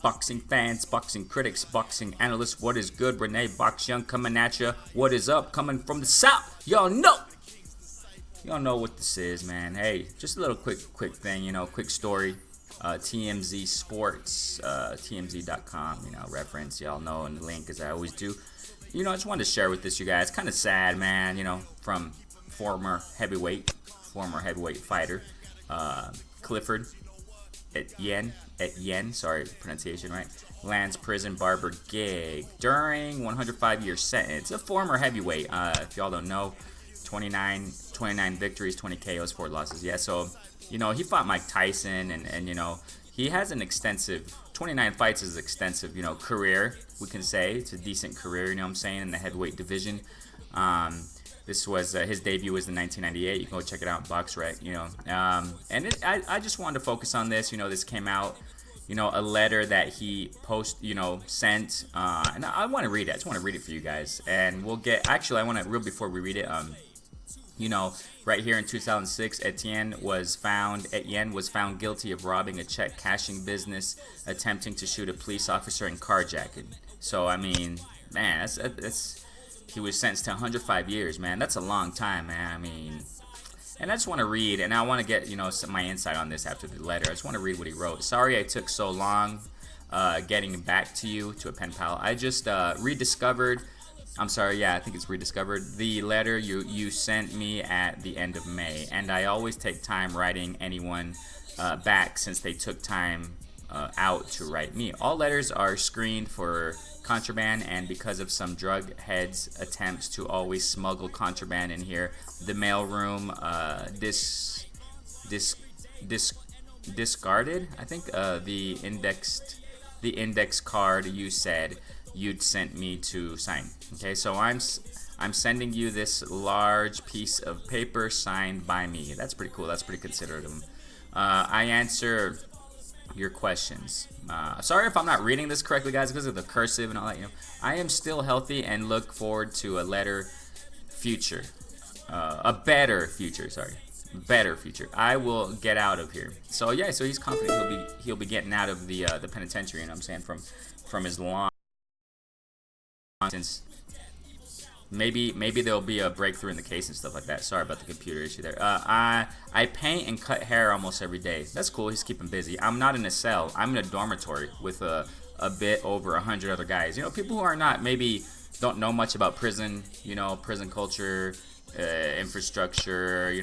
Boxing fans, boxing critics, boxing analysts, what is good? Renee Box Young coming at ya. What is up? Coming from the South. Y'all know what this is, man. Hey, just a little quick thing, quick story. TMZ Sports, TMZ.com, reference. Y'all know in the link as I always do. I just wanted to share with this, you guys. Kind of sad, man, from former heavyweight fighter, Clifford Etienne, sorry, pronunciation right, lands prison barber gig during 105-year sentence. A former heavyweight, if y'all don't know, 29 victories, 20 KOs, 4 losses. Yeah, so, he fought Mike Tyson, and he has an extensive, 29 fights is extensive, career, we can say. It's a decent career, in the heavyweight division. This was his debut was in 1998. You can go check it out, BoxRec. I just wanted to focus on this. This came out. A letter that he sent. And I want to read it. I just want to read it for you guys. And we'll get. Actually, I want to before we read it. Right here in 2006, Etienne was found guilty of robbing a check cashing business, attempting to shoot a police officer, and carjacking. So I mean, man, that's. He was sentenced to 105 years, man. That's a long time, man. And I just want to read, and I want to get, my insight on this after the letter. I just want to read what he wrote. Sorry I took so long getting back to you, to a pen pal. I just rediscovered, I think it's rediscovered, the letter you sent me at the end of May. And I always take time writing anyone back since they took time out to write me. All letters are screened for contraband, and because of some drug heads' attempts to always smuggle contraband in here, the mailroom discarded, I think, the index card you said you'd sent me to sign. Okay, so I'm sending you this large piece of paper signed by me. That's pretty cool. That's pretty considerate of him. I answer your questions. Sorry if I'm not reading this correctly, guys, because of the cursive and all that. I am still healthy and look forward to a better future. Better future. I will get out of here. So yeah, so he's confident he'll be getting out of the penitentiary. From his long sentence. Maybe there'll be a breakthrough in the case and stuff like that. Sorry about the computer issue there. I paint and cut hair almost every day. That's cool. He's keeping busy. I'm not in a cell. I'm in a dormitory with a bit over 100 other guys. People who are not, maybe don't know much about prison. Prison culture, infrastructure.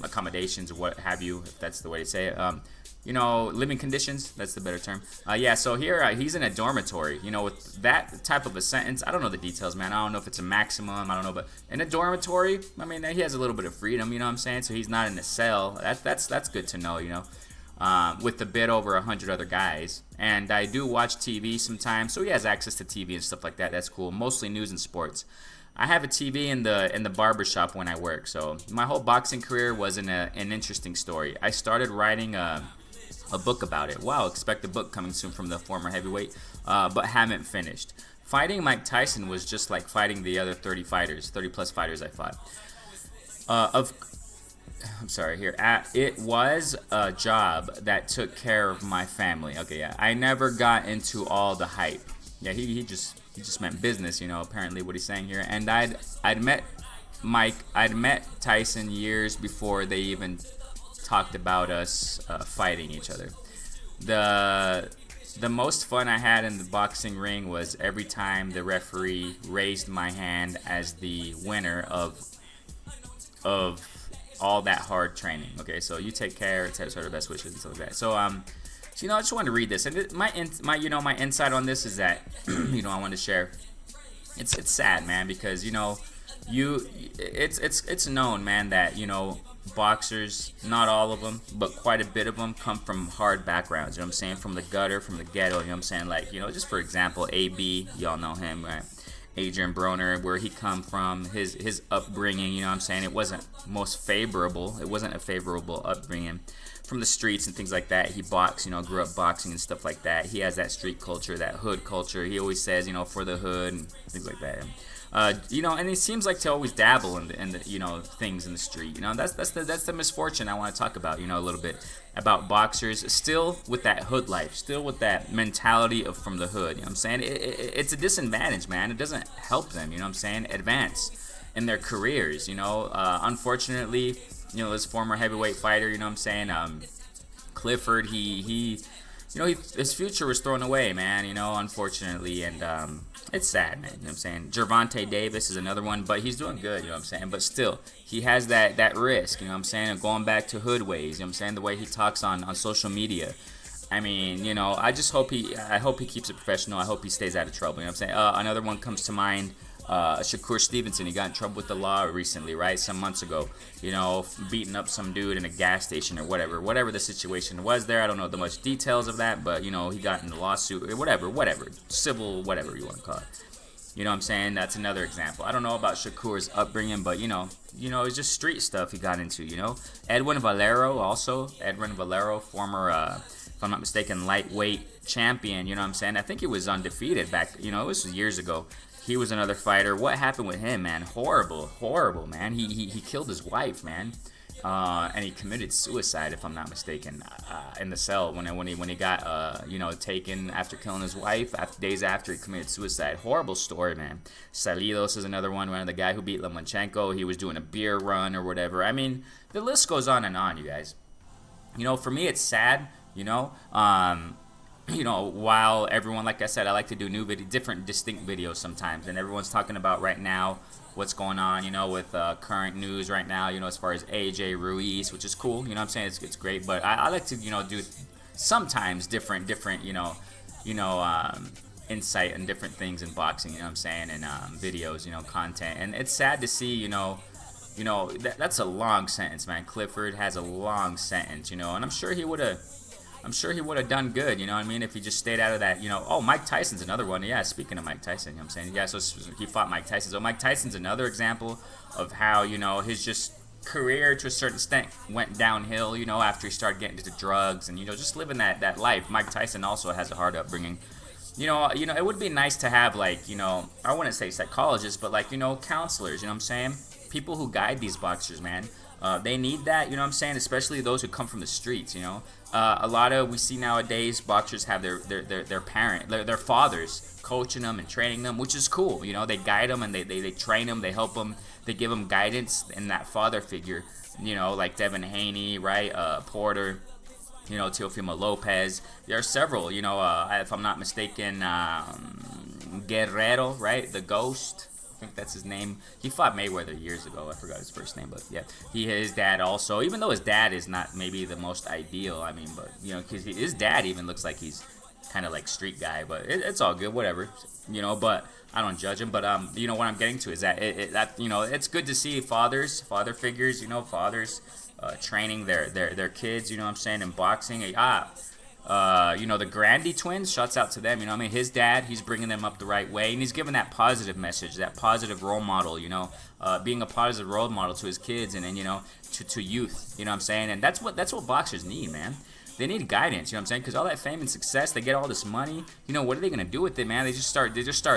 Accommodations or what have you, if that's the way to say it. Living conditions, that's the better term. So here he's in a dormitory, with that type of a sentence. I don't know the details, man. I don't know if it's a maximum, I don't know, but in a dormitory, he has a little bit of freedom, so he's not in a cell. That's good to know, with a bit over 100 other guys. And I do watch TV sometimes, so he has access to TV and stuff like that. That's cool. Mostly news and sports. I have a TV in the barber shop when I work, so my whole boxing career was an interesting story. I started writing a book about it. Wow, expect a book coming soon from the former heavyweight, but haven't finished. Fighting Mike Tyson was just like fighting the other 30 plus fighters I fought. It was a job that took care of my family. Okay, yeah. I never got into all the hype. Yeah, he just meant business, apparently what he's saying here. And I'd met Tyson years before they even talked about us fighting each other. The most fun I had in the boxing ring was every time the referee raised my hand as the winner of all that hard training. Okay, so you take care, etc. Best wishes and stuff like that. So I just wanted to read this, and my insight on this is that I want to share. It's sad, man, because it's known, man, that boxers, not all of them, but quite a bit of them come from hard backgrounds, from the gutter, from the ghetto, just for example, AB, y'all know him, right? Adrian Broner, where he come from, his upbringing, it wasn't a favorable upbringing. From the streets and things like that, he boxed, grew up boxing and stuff like that. He has that street culture, that hood culture. He always says, for the hood and things like that. And he seems like to always dabble in the things in the street. That's the misfortune I want to talk about. A little bit about boxers still with that hood life, still with that mentality of from the hood. What I'm saying? It's a disadvantage, man. It doesn't help them. What I'm saying? Advance in their careers. Unfortunately, this former heavyweight fighter. What I'm saying? Clifford, his future was thrown away, man, unfortunately, and it's sad, man, what I'm saying? Gervonta Davis is another one, but he's doing good, what I'm saying? But still, he has that risk, what I'm saying, of going back to hood ways, what I'm saying? The way he talks on social media. I mean, I hope he keeps it professional. I hope he stays out of trouble, what I'm saying? Another one comes to mind. Shakur Stevenson, he got in trouble with the law recently, right? Some months ago, beating up some dude in a gas station or whatever the situation was there. I don't know the much details of that, but he got in a lawsuit or whatever, civil, whatever you want to call it. What I'm saying? That's another example. I don't know about Shakur's upbringing, but it's just street stuff he got into. Edwin Valero, former, if I'm not mistaken, lightweight champion. What I'm saying? I think he was undefeated back. It was years ago. He was another fighter. What happened with him, man? Horrible, man. He killed his wife, man, and he committed suicide, if I'm not mistaken, in the cell when he got taken after killing his wife. Days after he committed suicide. Horrible story, man. Salidos is another one. One of the guy who beat Lomachenko. He was doing a beer run or whatever. I mean, the list goes on and on, you guys. For me, it's sad. While everyone, like I said, I like to do different distinct videos sometimes, and everyone's talking about right now what's going on, with current news right now, as far as AJ Ruiz, which is cool, what I'm saying, it's great, but I like to, do sometimes different, insight and different things in boxing, what I'm saying, and videos, content, and it's sad to see, that's a long sentence, man. Clifford has a long sentence, and I'm sure he would have done good, what I mean, if he just stayed out of that, Mike Tyson's another one. Yeah, speaking of Mike Tyson, what I'm saying? Yeah, so he fought Mike Tyson. So Mike Tyson's another example of how, his just career to a certain extent went downhill, after he started getting into drugs and, just living that life. Mike Tyson also has a hard upbringing. It would be nice to have, like, I wouldn't say psychologists, but, like, counselors, what I'm saying? People who guide these boxers, man. They need that, what I'm saying? Especially those who come from the streets, a lot of we see nowadays boxers have their fathers coaching them and training them, which is cool. They guide them and they train them, they help them, they give them guidance in that father figure. Like Devin Haney, right? Porter. Teofimo Lopez. There are several. If I'm not mistaken, Guerrero, right? The Ghost. I think that's his name. He fought Mayweather years ago. I forgot his first name, but yeah, his dad also. Even though his dad is not maybe the most ideal, I mean, but because his dad even looks like he's kind of like street guy, but it's all good, whatever, But I don't judge him. But what I'm getting to is that it's good to see father figures, fathers training their kids, what I'm saying, in boxing. The Grandy twins, shouts out to them, his dad, he's bringing them up the right way, and he's giving that positive message, that positive role model, being a positive role model to his kids and to youth, what I'm saying, and that's what boxers need, man. They need guidance, what I'm saying, because all that fame and success, they get all this money, what are they going to do with it, man? They just start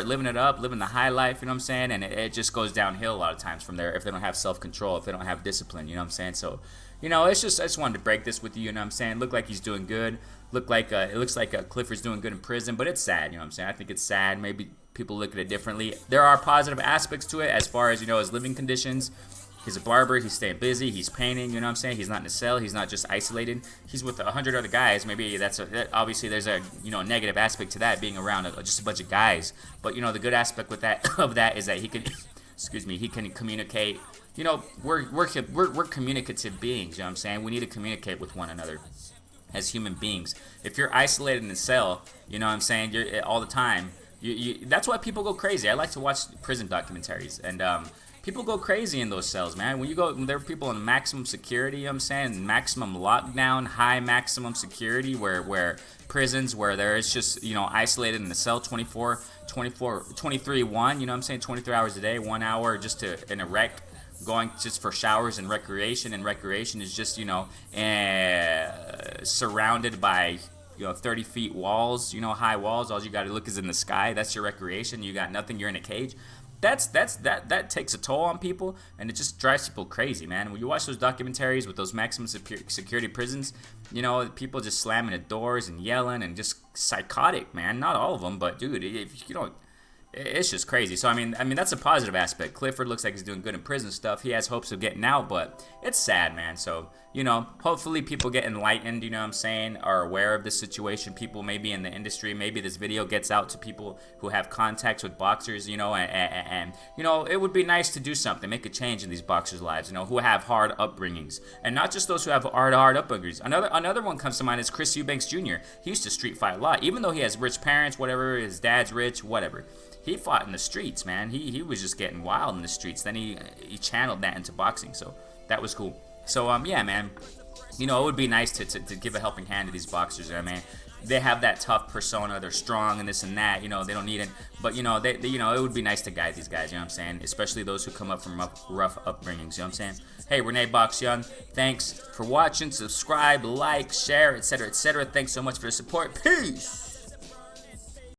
living it up, living the high life, what I'm saying, and it just goes downhill a lot of times from there if they don't have self-control, if they don't have discipline, what I'm saying, so, I just wanted to break this with you, what I'm saying, look like he's doing good. It looks like Clifford's doing good in prison, but it's sad, what I'm saying? I think it's sad. Maybe people look at it differently. There are positive aspects to it as far as, his living conditions. He's a barber. He's staying busy. He's painting, what I'm saying? He's not in a cell. He's not just isolated. He's with 100 other guys. Maybe obviously there's a, negative aspect to that, being around just a bunch of guys. But, the good aspect with that is that he can, he can communicate. We're communicative beings, what I'm saying? We need to communicate with one another as human beings. If you're isolated in a cell, what I'm saying, you're all the time. That's why people go crazy. I like to watch prison documentaries, and people go crazy in those cells, man. When there are people in maximum security, I'm saying, maximum lockdown, high maximum security, where prisons where there is just, isolated in the cell 23/1, I'm saying, 23 hours a day, 1 hour just in a rec, going just for showers and recreation is just, surrounded by, 30 feet walls, high walls. All you got to look is in the sky. That's your recreation. You got nothing. You're in a cage. that takes a toll on people, and it just drives people crazy, man. When you watch those documentaries with those maximum security prisons, you know, people just slamming the doors and yelling and just psychotic, man. Not all of them, but dude, if you don't, it's just crazy. So I mean that's a positive aspect. Clifford looks like he's doing good in prison stuff. He has hopes of getting out, but it's sad, man. So, you know, hopefully people get enlightened, you know what I'm saying, are aware of this situation. People maybe in the industry, maybe this video gets out to people who have contacts with boxers, you know, and you know, it would be nice to do something, make a change in these boxers' lives, you know, who have hard upbringings. And not just those who have hard upbringings. Another one comes to mind is Chris Eubanks Jr. He used to street fight a lot, even though he has rich parents, whatever, his dad's rich, whatever. He fought in the streets, man. He was just getting wild in the streets. Then he channeled that into boxing, so that was cool. So yeah, man. You know, it would be nice to give a helping hand to these boxers. I mean, they have that tough persona. They're strong and this and that. You know, they don't need it. But you know, they you know, it would be nice to guide these guys. You know what I'm saying? Especially those who come up from rough upbringings. You know what I'm saying? Hey, Renee Box Young. Thanks for watching. Subscribe, like, share, etc., etc. Thanks so much for the support. Peace.